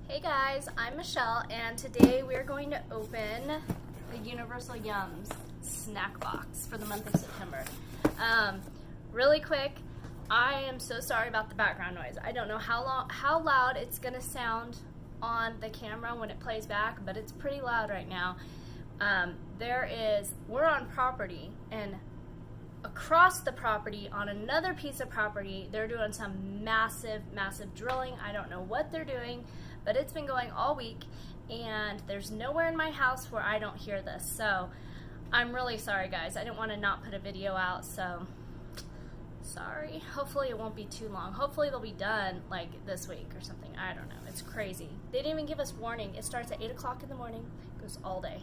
Hey guys, I'm Michelle, and today we're going to open the Universal Yums snack box for the month of September. Really quick, I am so sorry about the background noise. I don't know how loud it's gonna sound on the camera when it plays back, but it's pretty loud right now. We're on property, and across the property on another piece of property, they're doing some massive drilling. I don't know what they're doing, but it's been going all week, and there's nowhere in my house where I don't hear this. So I'm really sorry, guys. I didn't want to not put a video out, so sorry. Hopefully it won't be too long. Hopefully they'll be done like this week or something. I don't know. It's crazy. They didn't even give us warning. It starts at 8 o'clock in the morning, goes all day.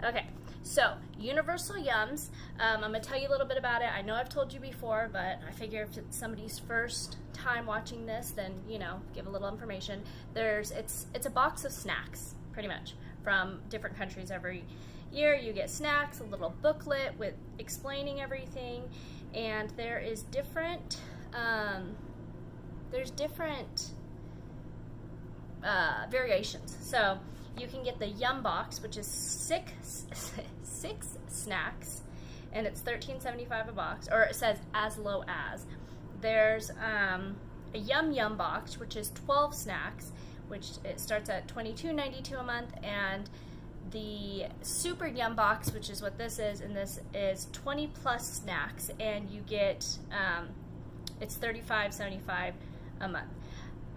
Okay, so Universal Yums. I'm going to tell you a little bit about it. I know I've told you before, but I figure if it's somebody's first time watching this, then, you know, give a little information. It's a box of snacks, pretty much, from different countries. Every year you get snacks, a little booklet with explaining everything, and there's different variations. So you can get the Yum box, which is six snacks, and it's $13.75 a box, or it says as low as. There's a Yum box, which is 12 snacks, which it starts at $22.92 a month, and the Super Yum box, which is what this is, and this is 20 plus snacks, and you get it's $35.75 a month.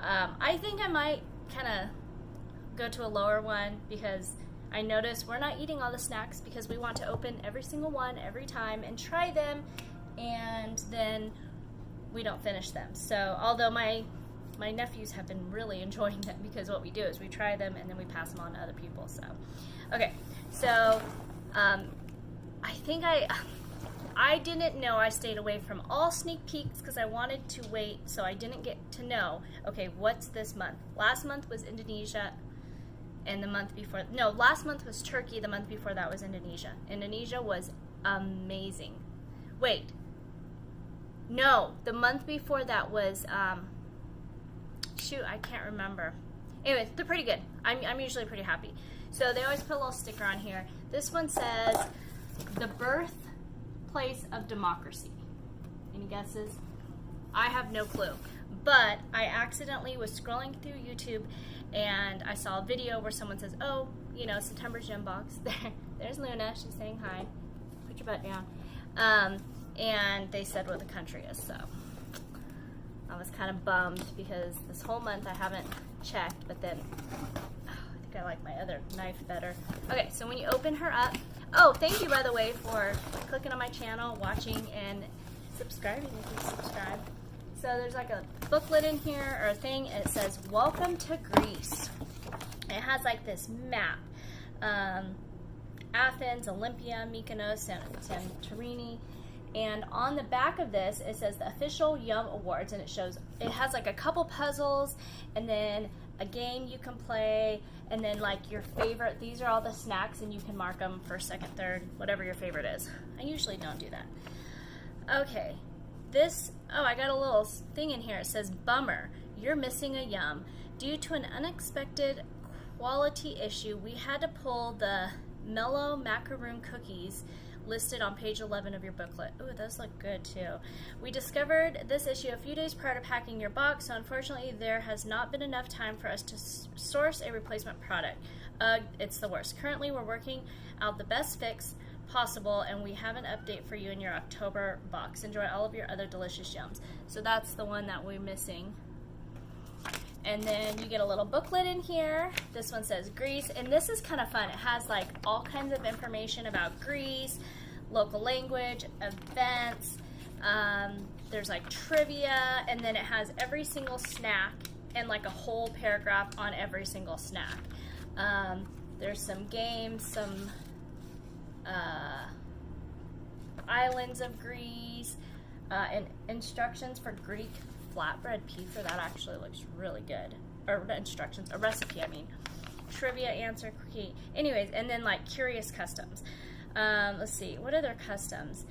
I think I might kind of go to a lower one, because I noticed we're not eating all the snacks because we want to open every single one every time and try them, and then we don't finish them. So although my nephews have been really enjoying them, because what we do is we try them and then we pass them on to other people. So okay, so I think I didn't know. I stayed away from all sneak peeks because I wanted to wait, so I didn't get to know, okay, what's this month? Last month was Indonesia, and the month before, no, last month was Turkey, the month before that was Indonesia. Indonesia was amazing. Wait, no, the month before that was, shoot, I can't remember. Anyways, they're pretty good. I'm usually pretty happy. So they always put a little sticker on here. This one says, the birthplace of democracy. Any guesses? I have no clue. But I accidentally was scrolling through YouTube, and I saw a video where someone says, oh, you know, September's Yum box. There's Luna, she's saying hi. Put your butt down. And they said what the country is, so I was kind of bummed because this whole month I haven't checked, but then I think I like my other knife better. Okay, so when you open her up, oh, thank you, by the way, for clicking on my channel, watching, and subscribing if you subscribe. So there's like a booklet in here, or a thing, and it says, welcome to Greece. And it has like this map. Athens, Olympia, Mykonos, Santorini. And on the back of this, it says the official Yum Awards, and it has like a couple puzzles, and then a game you can play, and then like your favorite. These are all the snacks, and you can mark them first, second, third, whatever your favorite is. I usually don't do that. Okay. I got a little thing in here. It says, bummer, you're missing a Yum. Due to an unexpected quality issue, we had to pull the Mellow Macaroon cookies listed on page 11 of your booklet. Ooh, those look good too. We discovered this issue a few days prior to packing your box, so unfortunately there has not been enough time for us to source a replacement product. It's the worst. Currently we're working out the best fix possible, and we have an update for you in your October box. Enjoy all of your other delicious Yums. So that's the one that we're missing. And then you get a little booklet in here. This one says Greece, and this is kind of fun. It has like all kinds of information about Greece, local language, events. There's like trivia, and then it has every single snack and like a whole paragraph on every single snack. There's some games, some islands of Greece, and instructions for Greek flatbread pizza. That actually looks really good. Or instructions, a recipe, I mean. Trivia answer key. Anyways, and then like curious customs. Let's see, what are their customs?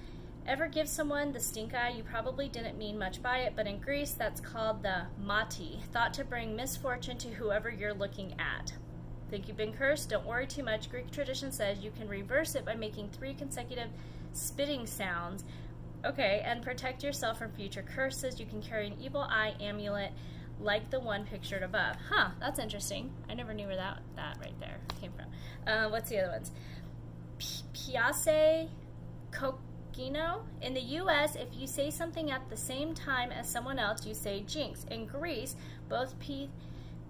Ever give someone the stink eye? You probably didn't mean much by it, but in Greece that's called the mati, thought to bring misfortune to whoever you're looking at. Think you've been cursed? Don't worry too much. Greek tradition says you can reverse it by making 3 consecutive spitting sounds. Okay, and protect yourself from future curses. You can carry an evil eye amulet like the one pictured above. Huh, that's interesting. I never knew where that right there came from. What's the other ones? Piace Coquino. In the U.S., if you say something at the same time as someone else, you say jinx. In Greece, both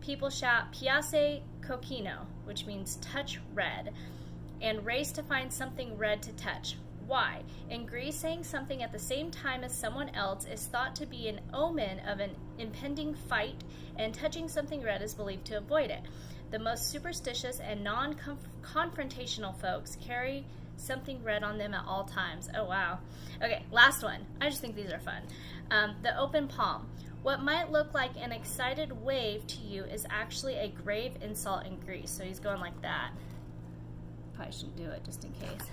people shout Piace Coquino, which means touch red, and race to find something red to touch. Why? In Greece, saying something at the same time as someone else is thought to be an omen of an impending fight, and touching something red is believed to avoid it. The most superstitious and non-confrontational folks carry something red on them at all times. Oh, wow. Okay, last one. I just think these are fun. The open palm. What might look like an excited wave to you is actually a grave insult in Greece. So he's going like that. Probably shouldn't do it just in case.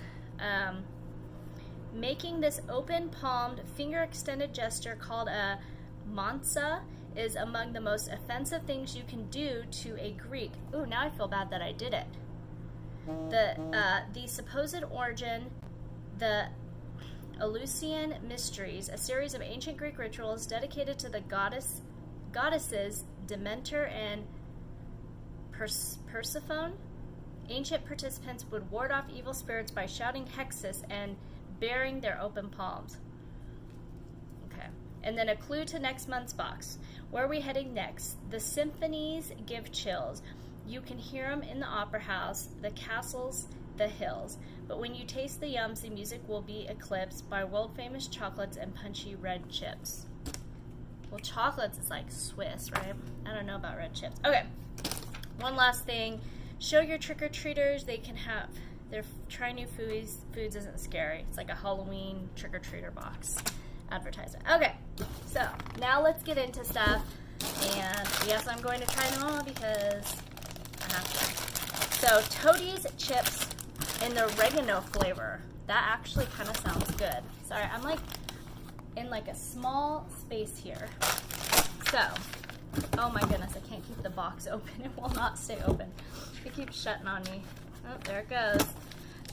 Making this open-palmed, finger-extended gesture called a mansa is among the most offensive things you can do to a Greek. Ooh, now I feel bad that I did it. The supposed origin, the Eleusinian Mysteries, a series of ancient Greek rituals dedicated to the goddesses Demeter and Persephone. Ancient participants would ward off evil spirits by shouting hexes and bearing their open palms. Okay. And then a clue to next month's box. Where are we heading next? The symphonies give chills. You can hear them in the opera house, the castles, the hills. But when you taste the yums, the music will be eclipsed by world-famous chocolates and punchy red chips. Well, chocolates is like Swiss, right? I don't know about red chips. Okay. One last thing. Show your trick-or-treaters. They can have their try new foods isn't scary. It's like a Halloween trick-or-treater box advertisement. Okay, so now let's get into stuff. And yes, I'm going to try them all because I have to. So Toadie's chips in the oregano flavor. That actually kind of sounds good. Sorry, I'm like in like a small space here. So, oh my goodness, I can't keep the box open. It will not stay open. It keeps shutting on me. Oh, there it goes.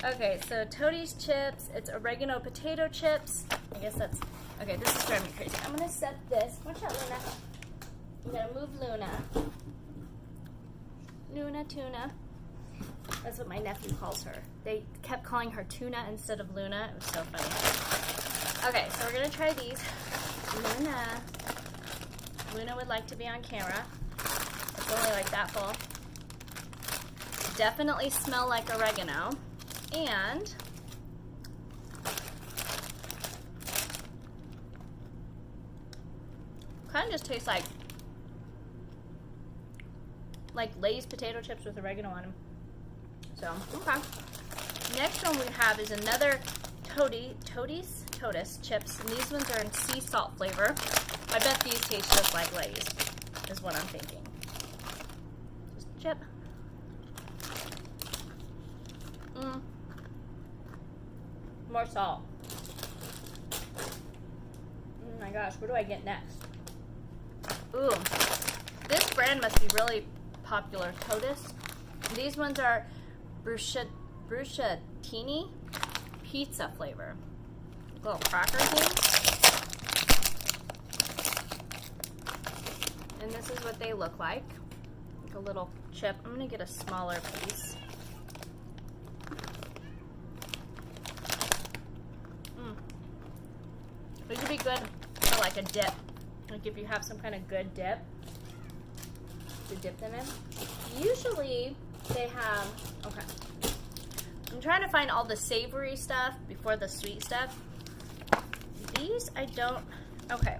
Okay, so Toadie's chips. It's oregano potato chips. I guess that's... Okay, this is driving me crazy. I'm going to set this. Watch out, Luna. I'm going to move Luna. Luna Tuna. That's what my nephew calls her. They kept calling her Tuna instead of Luna. It was so funny. Okay, so we're going to try these. Luna would like to be on camera. It's only like that full. Definitely smell like oregano, and kind of just tastes like Lay's potato chips with oregano on them. So, okay. Next one we have is another Toadie's chips, and these ones are in sea salt flavor. I bet these taste just like Lay's, is what I'm thinking. Just chip. More salt. Oh my gosh, what do I get next? Ooh, this brand must be really popular, Toadis. These ones are bruschetini pizza flavor. Little cracker thing. And this is what they look like. Like a little chip. I'm gonna get a smaller piece. These would be good for like a dip. Like if you have some kind of good dip to dip them in. Usually they have, okay. I'm trying to find all the savory stuff before the sweet stuff. These I don't, okay.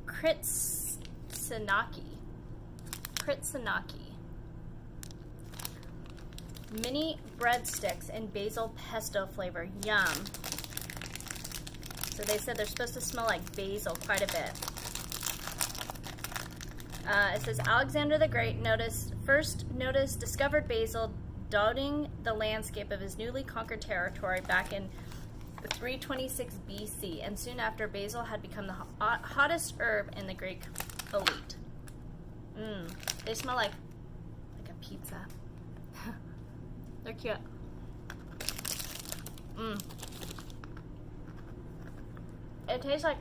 Kritsanaki. Mini breadsticks in basil pesto flavor. Yum. So they said they're supposed to smell like basil quite a bit. It says Alexander the Great discovered basil dotting the landscape of his newly conquered territory back in 326 BC, and soon after, basil had become the hottest herb in the Greek elite. They smell like a pizza. They're cute. It tastes like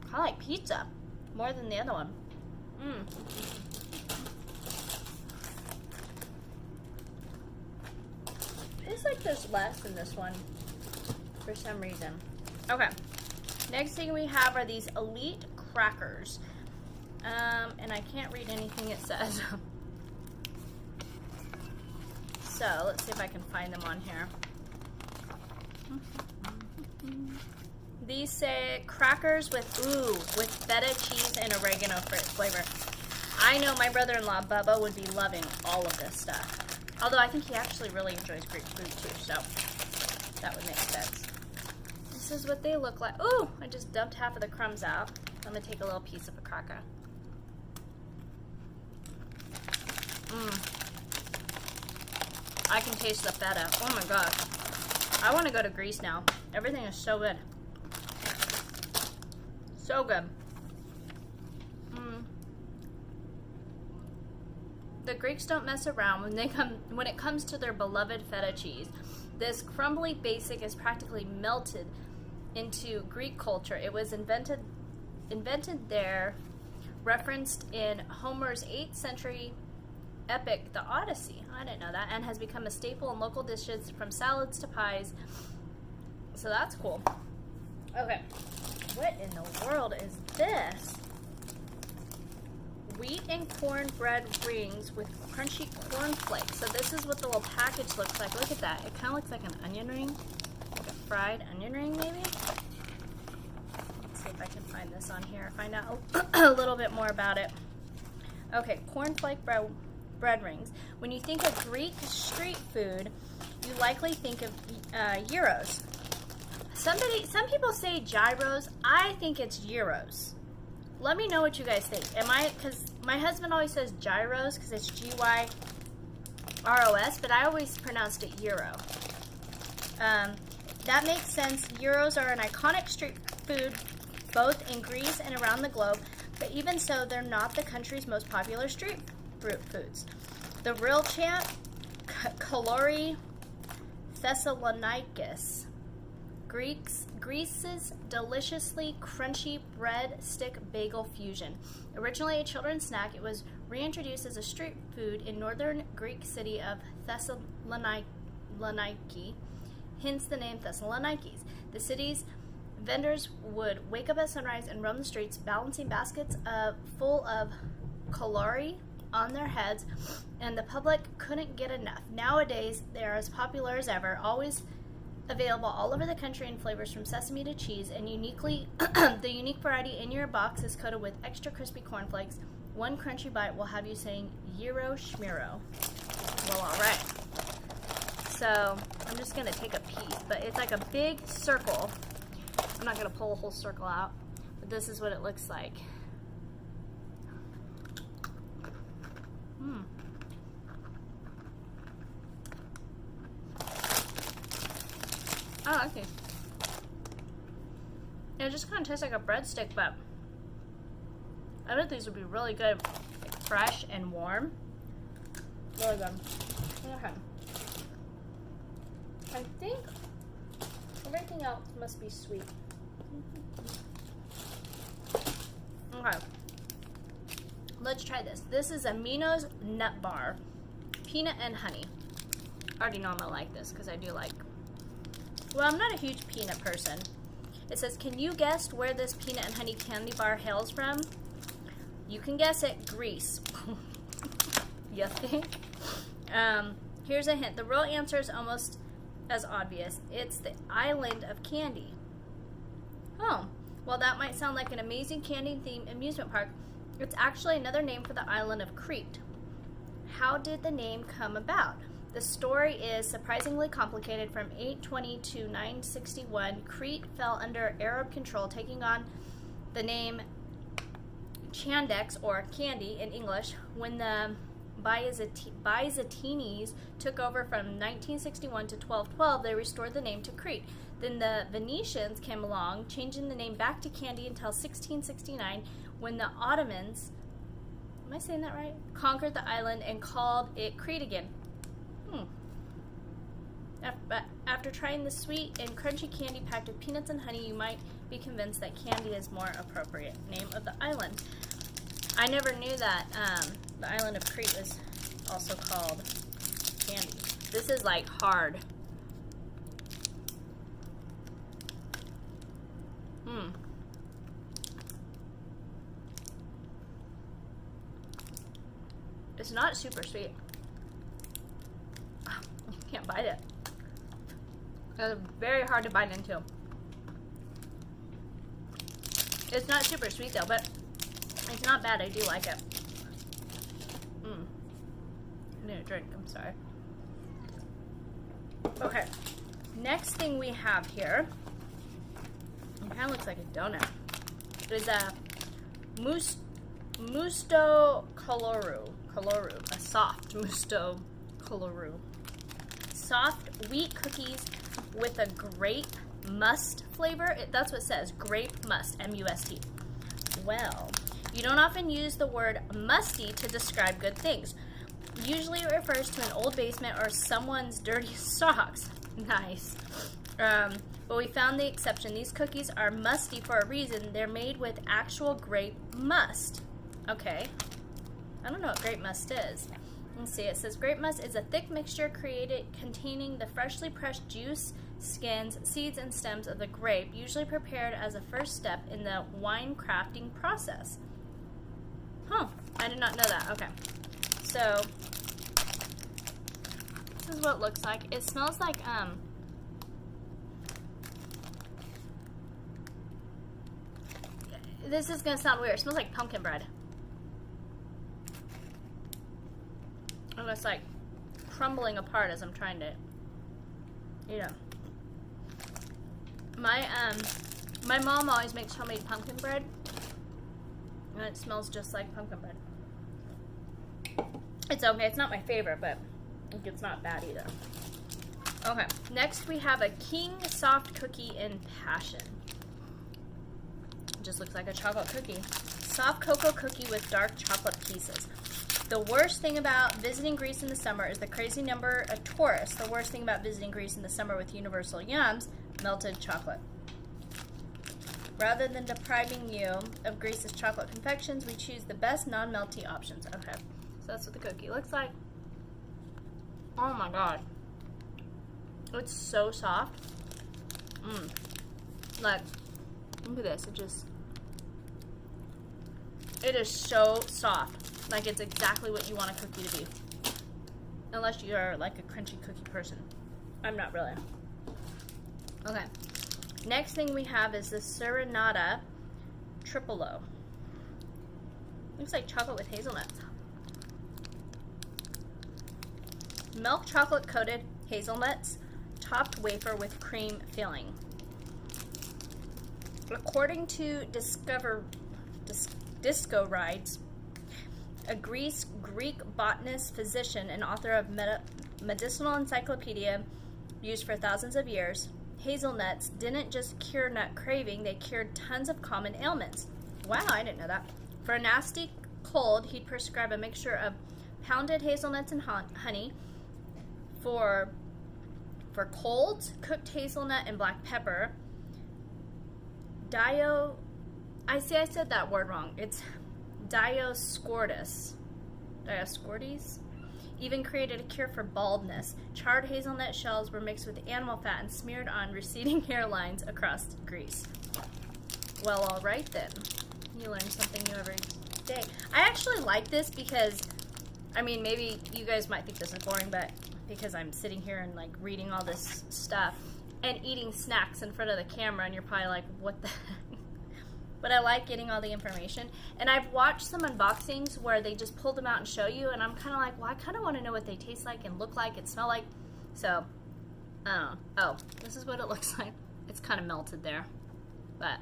kind of like pizza more than the other one. It's like there's less in this one for some reason. Okay, next thing we have are these elite crackers. And I can't read anything it says. So let's see if I can find them on here. These say crackers with feta cheese and oregano flavor. I know my brother-in-law Bubba would be loving all of this stuff. Although I think he actually really enjoys Greek food too, so that would make sense. This is what they look like. Ooh, I just dumped half of the crumbs out. I'm gonna take a little piece of a cracker. I can taste the feta. Oh my god. I want to go to Greece now. Everything is so good. So good. The Greeks don't mess around when it comes to their beloved feta cheese. This crumbly basic is practically melted into Greek culture. It was invented there, referenced in Homer's 8th century epic, The Odyssey. I didn't know that. And has become a staple in local dishes from salads to pies. So that's cool. Okay. What in the world is this? Wheat and corn bread rings with crunchy corn flakes. So this is what the little package looks like. Look at that. It kind of looks like an onion ring. Like a fried onion ring, maybe? Let's see if I can find this on here. Find out a little bit more about it. Okay, cornflake bread rings. When you think of Greek street food, you likely think of gyros. Some people say gyros. I think it's gyros. Let me know what you guys think. Because my husband always says gyros because it's Gyros, but I always pronounced it gyro. That makes sense. Gyros are an iconic street food both in Greece and around the globe, but even so, they're not the country's most popular street foods. The real champ, Kalori Thessalonikis, Greece's deliciously crunchy bread stick bagel fusion. Originally a children's snack, it was reintroduced as a street food in northern Greek city of Thessaloniki, hence the name Thessalonikis. The city's vendors would wake up at sunrise and roam the streets, balancing baskets full of kalori on their heads, and the public couldn't get enough. Nowadays, they are as popular as ever, always available all over the country in flavors from sesame to cheese, and the unique variety in your box is coated with extra crispy cornflakes. One crunchy bite will have you saying gyro schmiro. Well, all right. So I'm just gonna take a piece, but it's like a big circle. I'm not gonna pull a whole circle out, but this is what it looks like. Oh, okay. It just kind of tastes like a breadstick, but I bet these would be really good, like fresh and warm. Really good. Okay. I think everything else must be sweet. Okay. Let's try this. This is Amino's Nut Bar. Peanut and honey. I already know I'm gonna like this because I do like... Well, I'm not a huge peanut person. It says, can you guess where this peanut and honey candy bar hails from? You can guess it. Greece. You think? Here's a hint. The real answer is almost as obvious. It's the island of candy. Oh, well, that might sound like an amazing candy-themed amusement park. It's actually another name for the island of Crete. How did the name come about? The story is surprisingly complicated. From 820 to 961, Crete fell under Arab control, taking on the name Chandex, or candy in English, when the Byzantines took over from 1961 to 1212, they restored the name to Crete. Then the Venetians came along, changing the name back to candy until 1669, when the Ottomans, am I saying that right? Conquered the island and called it Crete again. After trying the sweet and crunchy candy packed with peanuts and honey, you might be convinced that candy is more appropriate. Name of the island. I never knew that the island of Crete was also called candy. This is like hard. It's not super sweet. You can't bite it. It's very hard to bite into. It's not super sweet though, but it's not bad. I do like it. I need a drink. I'm sorry. Okay. Next thing we have here, it kind of looks like a donut. Is a musto coloru. A soft musto coloru. Soft wheat cookies with a grape must flavor. That's what it says. Grape must. M-U-S-T. Well, you don't often use the word musty to describe good things. Usually it refers to an old basement or someone's dirty socks. Nice. But we found the exception. These cookies are musty for a reason. They're made with actual grape must. Okay. I don't know what grape must is. Let's see. It says grape must is a thick mixture created containing the freshly pressed juice, skins, seeds, and stems of the grape, usually prepared as a first step in the wine crafting process. Huh. I did not know that. Okay. So, this is what it looks like. It smells like, this is going to sound weird. It smells like pumpkin bread. And it's like crumbling apart as I'm trying to, my mom always makes homemade pumpkin bread, and it smells just like pumpkin bread. It's okay. It's not my favorite, but it's not bad either. Okay. Next, we have a King Soft Cookie in Passion. It just looks like a chocolate cookie. Soft cocoa cookie with dark chocolate pieces. The worst thing about visiting Greece in the summer is the crazy number of tourists. The worst thing about visiting Greece in the summer with universal yums, melted chocolate. Rather than depriving you of Greece's chocolate confections, we choose the best non-melty options. Okay, so that's what the cookie looks like. Oh my god. It's so soft. Like, look at this. It is so soft. Like, it's exactly what you want a cookie to be. Unless you're like a crunchy cookie person. I'm not really. Okay. Next thing we have is the Serenata Tripolo. Looks like chocolate with hazelnuts. Milk chocolate coated hazelnuts, topped wafer with cream filling. According to Disco Rides, a Greek botanist, physician, and author of medicinal encyclopedia used for thousands of years, hazelnuts didn't just cure nut craving, they cured tons of common ailments. Wow, I didn't know that. For a nasty cold, he'd prescribe a mixture of pounded hazelnuts and honey. For colds, cooked hazelnut and black pepper. I said that word wrong. It's Dioscordes. Even created a cure for baldness. Charred hazelnut shells were mixed with animal fat and smeared on receding hairlines across Greece. Well, all right then. You learn something new every day. I actually like this because, I mean, maybe you guys might think this is boring, but because I'm sitting here and like reading all this stuff and eating snacks in front of the camera, and you're probably like, what the heck? But I like getting all the information. And I've watched some unboxings where they just pull them out and show you, and I'm kind of like, well, I kind of want to know what they taste like and look like and smell like. So, I don't know. Oh, this is what it looks like. It's kind of melted there. But,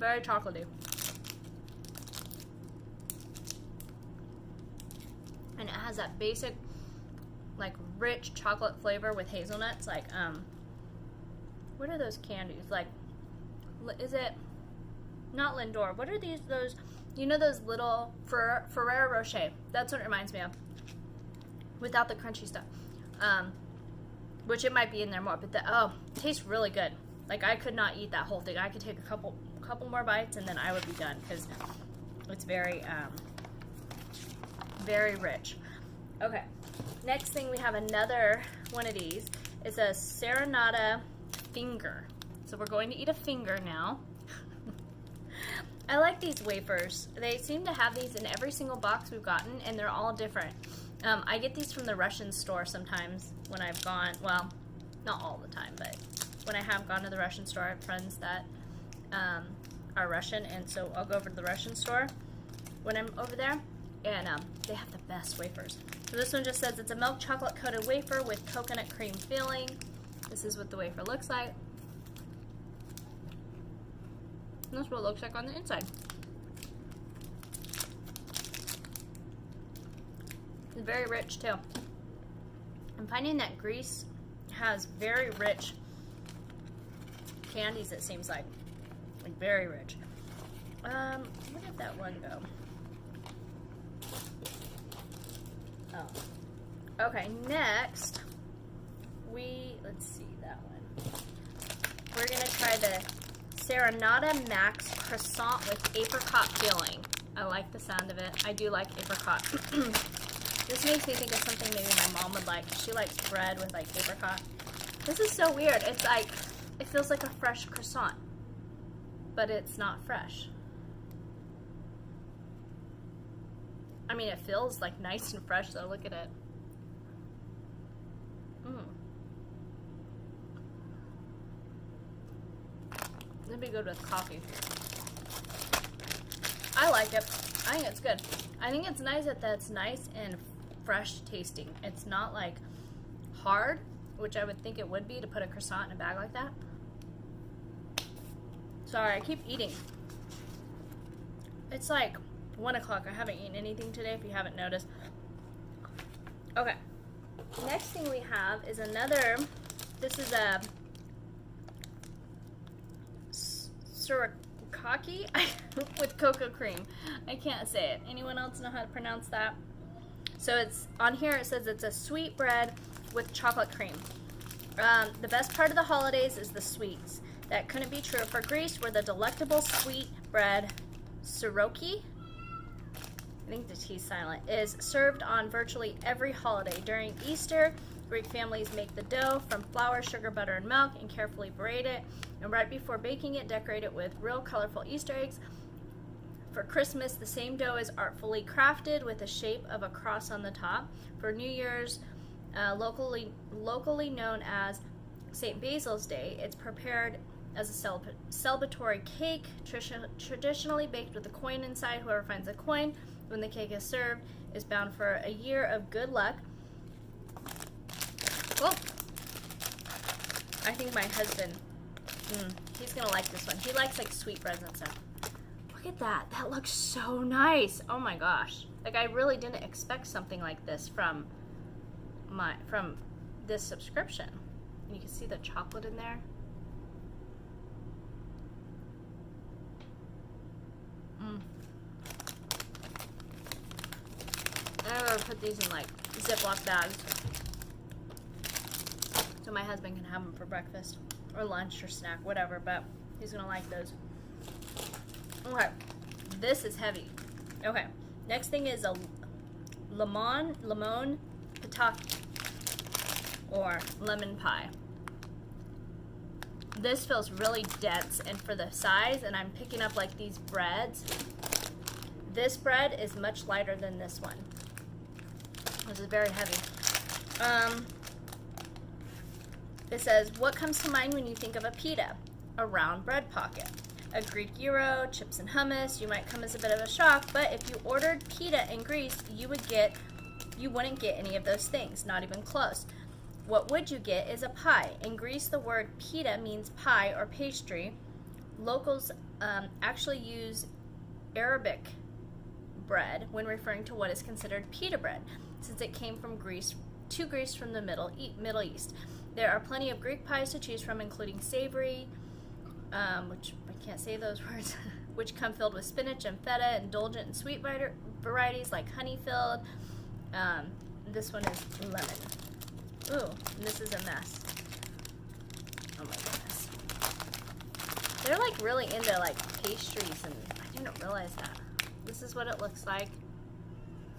Very chocolatey. And it has that basic, like, rich chocolate flavor with hazelnuts. Like, what are those candies? Like, is it, not Lindor. What are those, you know those little Ferrero Rocher. That's what it reminds me of. Without the crunchy stuff. Which it might be in there more, but it tastes really good. Like, I could not eat that whole thing. I could take a couple more bites and then I would be done, because it's very, very rich. Okay, next thing we have another one of these. It's a Serenata finger. So we're going to eat a finger now. I like these wafers. They seem to have these in every single box we've gotten, and they're all different. I get these from the Russian store sometimes when I've gone, well, not all the time, but when I have gone to the Russian store, I have friends that are Russian, and so I'll go over to the Russian store when I'm over there, and they have the best wafers. So this one just says it's a milk chocolate coated wafer with coconut cream filling. This is what the wafer looks like. And this is what it looks like on the inside. It's very rich too. I'm finding that Greece has very rich candies, it seems like. Like, very rich. Where did that one go? Oh. Okay, next, let's see that one. We're gonna try the Serenata Max Croissant with apricot filling. I like the sound of it. I do like apricot. This makes me think of something maybe my mom would like. She likes bread with, like, apricot. This is so weird. It's like, it feels like a fresh croissant, but it's not fresh. I mean, it feels like nice and fresh though. Look at it. It'd be good with coffee. I like it. I think it's good. I think it's nice that that's nice and fresh tasting. It's not like hard, which I would think it would be to put a croissant in a bag like that. Sorry, I keep eating. It's like 1 o'clock. I haven't eaten anything today, if you haven't noticed. Okay. Next thing we have is another, this is a surikaki with cocoa cream. I can't say it. Anyone else know how to pronounce that? So it's, on here it says it's a sweet bread with chocolate cream. The best part of the holidays is the sweets. That couldn't be true for Greece, where the delectable sweet bread, siroki, I think the T's silent, is served on virtually every holiday. During Easter, Greek families make the dough from flour, sugar, butter, and milk and carefully braid it. And right before baking it, decorate it with real colorful Easter eggs. For Christmas, the same dough is artfully crafted with the shape of a cross on the top. For New Year's, locally known as St. Basil's Day, it's prepared as a celebratory cake, traditionally baked with a coin inside. Whoever finds a coin when the cake is served is bound for a year of good luck. Well, I think my husband, he's gonna like this one. He likes, like, sweetbreads and stuff. Look at that. That looks so nice. Oh my gosh. Like, I really didn't expect something like this from this subscription. And you can see the chocolate in there. I would put these in, like, Ziploc bags so my husband can have them for breakfast or lunch or snack, whatever, but he's gonna like those. Okay, this is heavy. Okay, next thing is a limon pataki, or lemon pie. This feels really dense, and for the size, and I'm picking up, like, these breads, this bread is much lighter than this one. This is very heavy. It says, what comes to mind when you think of a pita? A round bread pocket. A Greek gyro, chips and hummus. You might come as a bit of a shock, but if you ordered pita in Greece, you wouldn't get any of those things, not even close. What would you get is a pie. In Greece, the word pita means pie or pastry. locals actually use Arabic bread when referring to what is considered pita bread, since it came from Greece from the Middle East. There are plenty of Greek pies to choose from, including savory, which I can't say those words, which come filled with spinach and feta, indulgent and sweet varieties like honey-filled. This one is lemon. Ooh, and this is a mess. Oh my goodness. They're like really into like pastries, and I didn't realize that. This is what it looks like.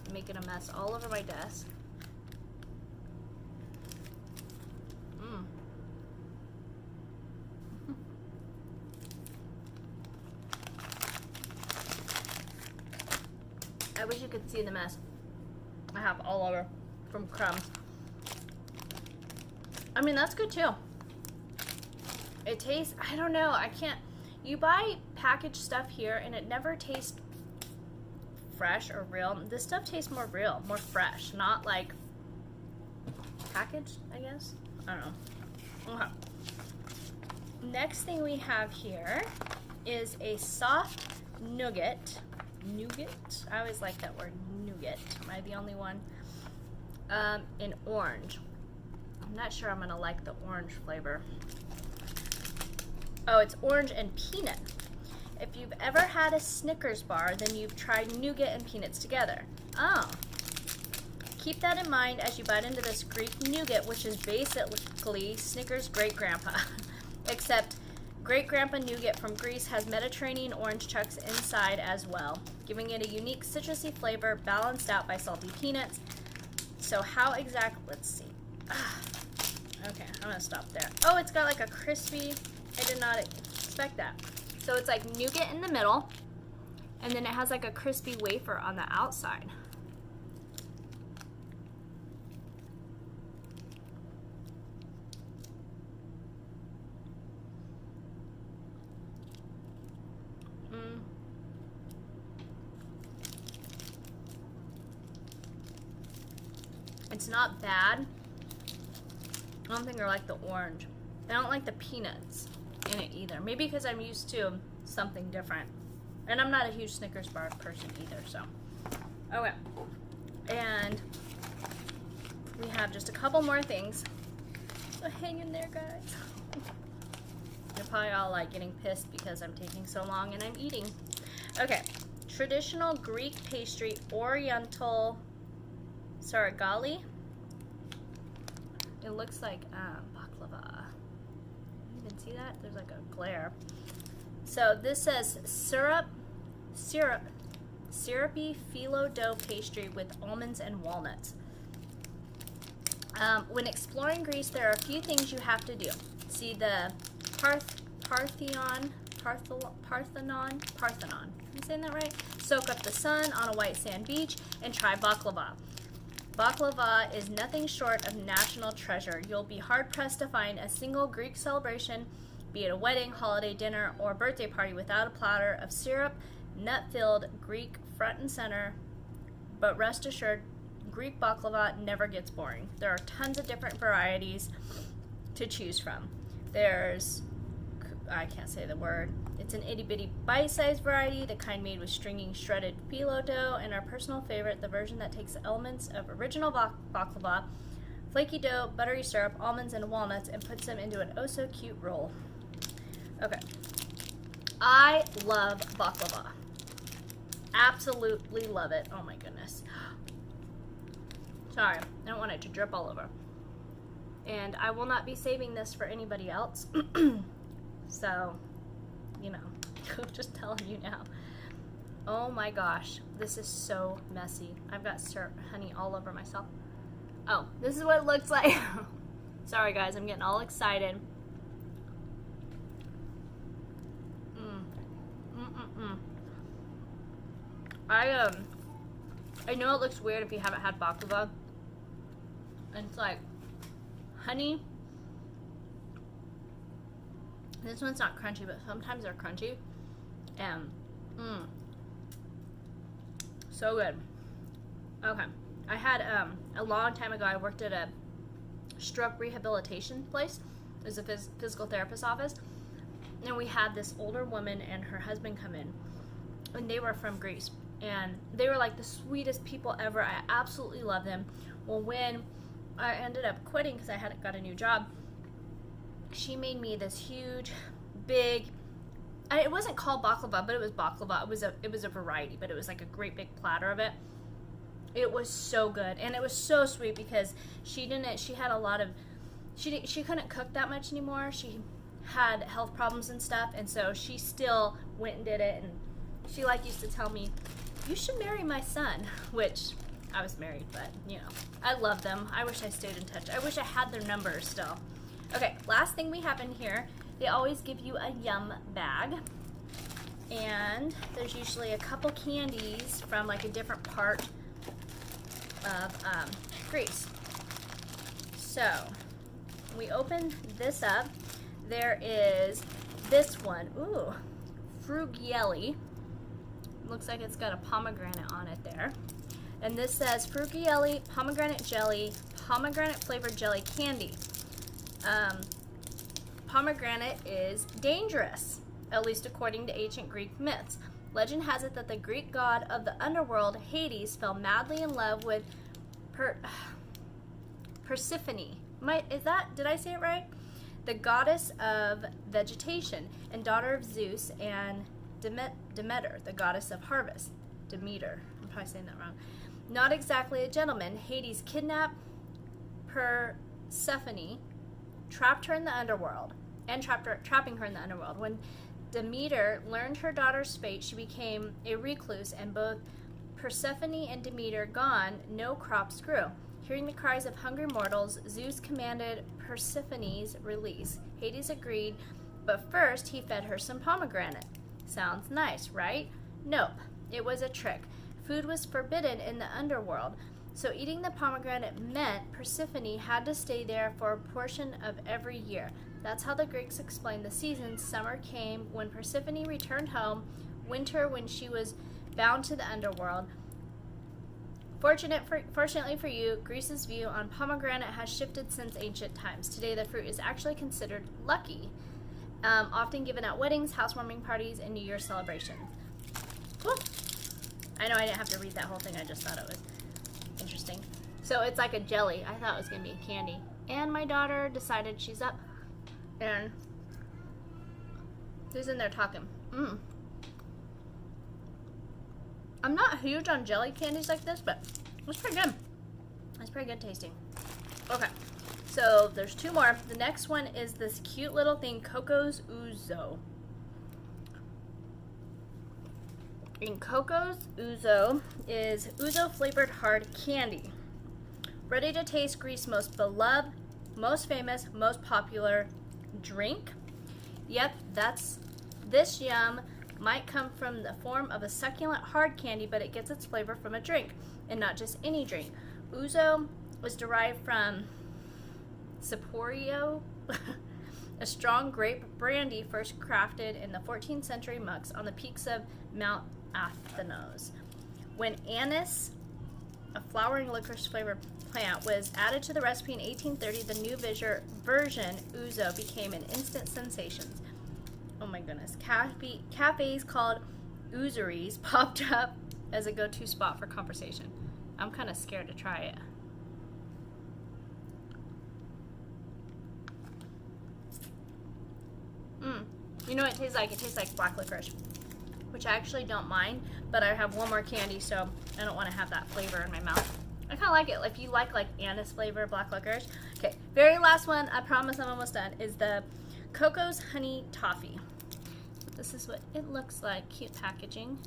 I'm making a mess all over my desk. I wish you could see the mess I have all over from crumbs. I mean, that's good too. It tastes, I don't know, I can't, you buy packaged stuff here and it never tastes fresh or real. This stuff tastes more real, more fresh, not like packaged, I guess. I don't know. Okay. Next thing we have here is a soft nougat. Nougat? I always like that word, nougat. Am I the only one? In orange. I'm not sure I'm gonna like the orange flavor. Oh, it's orange and peanut. If you've ever had a Snickers bar, then you've tried nougat and peanuts together. Oh. Keep that in mind as you bite into this Greek nougat, which is basically Snickers' great-grandpa. Except great-grandpa nougat from Greece has Mediterranean orange chunks inside as well, giving it a unique citrusy flavor balanced out by salty peanuts. So how exactly, let's see. Okay, I'm gonna stop there. Oh, it's got like a crispy, I did not expect that. So it's like nougat in the middle, and then it has like a crispy wafer on the outside. It's not bad. I don't think I like the orange. I don't like the peanuts in it either. Maybe because I'm used to something different. And I'm not a huge Snickers bar person either, so. Okay. And we have just a couple more things. So hang in there, guys. You're probably all like getting pissed because I'm taking so long and I'm eating. Okay. Traditional Greek pastry, Oriental Saragali. It looks like baklava. You can see that? There's like a glare. So this says syrupy phyllo dough pastry with almonds and walnuts. When exploring Greece, there are a few things you have to do. See the Parthenon. Am I saying that right? Soak up the sun on a white sand beach and try baklava. Baklava is nothing short of national treasure. You'll be hard-pressed to find a single Greek celebration, be it a wedding, holiday dinner, or birthday party, without a platter of syrup, nut-filled Greek front and center. But rest assured, Greek baklava never gets boring. There are tons of different varieties to choose from. There's, I can't say the word, it's an itty-bitty bite-sized variety, the kind made with stringy shredded phyllo dough, and our personal favorite, the version that takes elements of original baklava, flaky dough, buttery syrup, almonds, and walnuts, and puts them into an oh-so-cute roll. Okay. I love baklava. Absolutely love it. Oh my goodness. Sorry, I don't want it to drip all over. And I will not be saving this for anybody else. So, you know, just telling you now. Oh my gosh, this is so messy. I've got syrup, honey all over myself. Oh, this is what it looks like. Sorry guys, I'm getting all excited. I know it looks weird if you haven't had baklava. And it's like honey. This one's not crunchy, but sometimes they're crunchy. And so good. Okay, I had a long time ago, I worked at a stroke rehabilitation place. It was a physical therapist office, and we had this older woman and her husband come in, and they were from Greece, and they were like the sweetest people ever. I absolutely love them. Well, when I ended up quitting because I hadn't got a new job, she made me this huge, big, it wasn't called baklava, but it was baklava. It was a variety, but it was like a great big platter of it. It was so good, and it was so sweet because she had a lot of, she couldn't cook that much anymore. She had health problems and stuff, and so she still went and did it, and she like used to tell me, you should marry my son, which I was married, but you know, I love them. I wish I stayed in touch. I wish I had their numbers still. Okay, last thing we have in here, they always give you a yum bag, and there's usually a couple candies from like a different part of Greece. So we open this up. There is this one. Ooh, frugielli. Looks like it's got a pomegranate on it there. And this says frugielli, pomegranate jelly, pomegranate flavored jelly candy. Pomegranate is dangerous, at least according to ancient Greek myths. Legend has it that the Greek god of the underworld, Hades, fell madly in love with Persephone. Did I say it right? The goddess of vegetation and daughter of Zeus, and Demeter, the goddess of harvest. Demeter. I'm probably saying that wrong. Not exactly a gentleman, Hades kidnapped Persephone, trapped her in the underworld, and trapping her in the underworld. When Demeter learned her daughter's fate, she became a recluse, and both Persephone and Demeter gone, no crops grew. Hearing the cries of hungry mortals, Zeus commanded Persephone's release. Hades agreed, but first he fed her some pomegranate. Sounds nice, right? Nope, it was a trick. Food was forbidden in the underworld, so eating the pomegranate meant Persephone had to stay there for a portion of every year. That's how the Greeks explained the seasons. Summer came when Persephone returned home, winter when she was bound to the underworld. Fortunately for you, Greece's view on pomegranate has shifted since ancient times. Today, the fruit is actually considered lucky, often given at weddings, housewarming parties, and New Year's celebrations. Cool. I know I didn't have to read that whole thing. I just thought it was interesting. So it's like a jelly. I thought it was going to be a candy. And my daughter decided she's up. And who's in there talking? I'm not huge on jelly candies like this, but it's pretty good. It's pretty good tasting. Okay, so there's two more. The next one is this cute little thing, Coco's Ouzo. And Coco's Ouzo is ouzo flavored hard candy. Ready to taste Greece's most beloved, most famous, most popular drink? Yep, this yum might come from the form of a succulent hard candy, but it gets its flavor from a drink, and not just any drink. Ouzo was derived from Saporio, a strong grape brandy first crafted in the 14th century monks on the peaks of Mount Athos. When anise, a flowering licorice flavored plant, was added to the recipe in 1830, the new version, ouzo, became an instant sensation. Oh my goodness. Cafes called ouzeries popped up as a go-to spot for conversation. I'm kind of scared to try it. You know what it tastes like? It tastes like black licorice, which I actually don't mind, but I have one more candy, so I don't want to have that flavor in my mouth. I kind of like it. If you like anise flavor, black licorice. Okay, very last one, I promise I'm almost done, is the Coco's Honey Toffee. This is what it looks like. Cute packaging.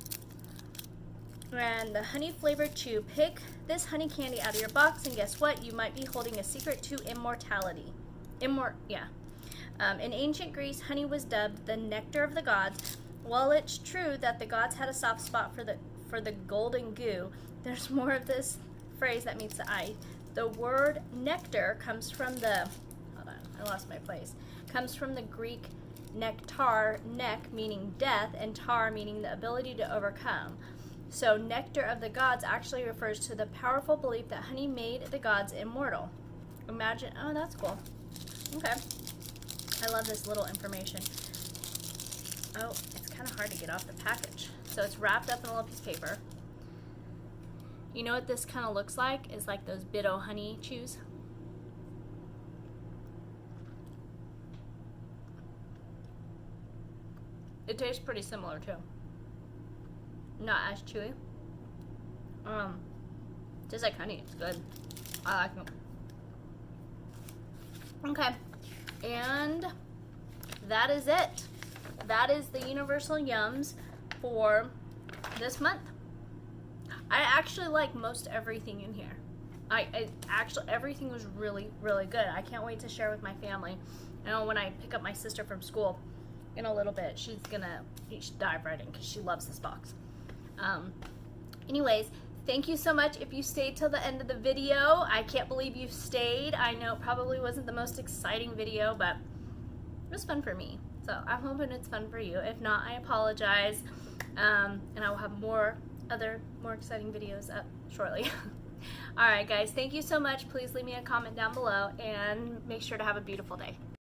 And the honey flavored chew. Pick this honey candy out of your box, and guess what? You might be holding a secret to immortality. In ancient Greece, honey was dubbed the nectar of the gods. While it's true that the gods had a soft spot for the golden goo, there's more of this phrase that meets the eye. The word nectar comes from the, hold on, I lost my place, comes from the Greek nectar, neck meaning death, and tar meaning the ability to overcome. So nectar of the gods actually refers to the powerful belief that honey made the gods immortal. Imagine, oh, that's cool. Okay. I love this little information. Oh, it's kind of hard to get off the package. So it's wrapped up in a little piece of paper. You know what this kind of looks like? Is like those Bit-O honey chews. It tastes pretty similar too. Not as chewy. Tastes like honey. It's good. I like it. Okay, and that is it. That is the Universal Yums for this month. I actually like most everything in here. Actually, everything was really, really good. I can't wait to share with my family. I know when I pick up my sister from school in a little bit, she's gonna dive right in because she loves this box. Anyways, thank you so much if you stayed till the end of the video. I can't believe you stayed. I know it probably wasn't the most exciting video, but it was fun for me. So I'm hoping it's fun for you. If not, I apologize. And I will have more exciting videos up shortly. Alright guys, thank you so much. Please leave me a comment down below and make sure to have a beautiful day.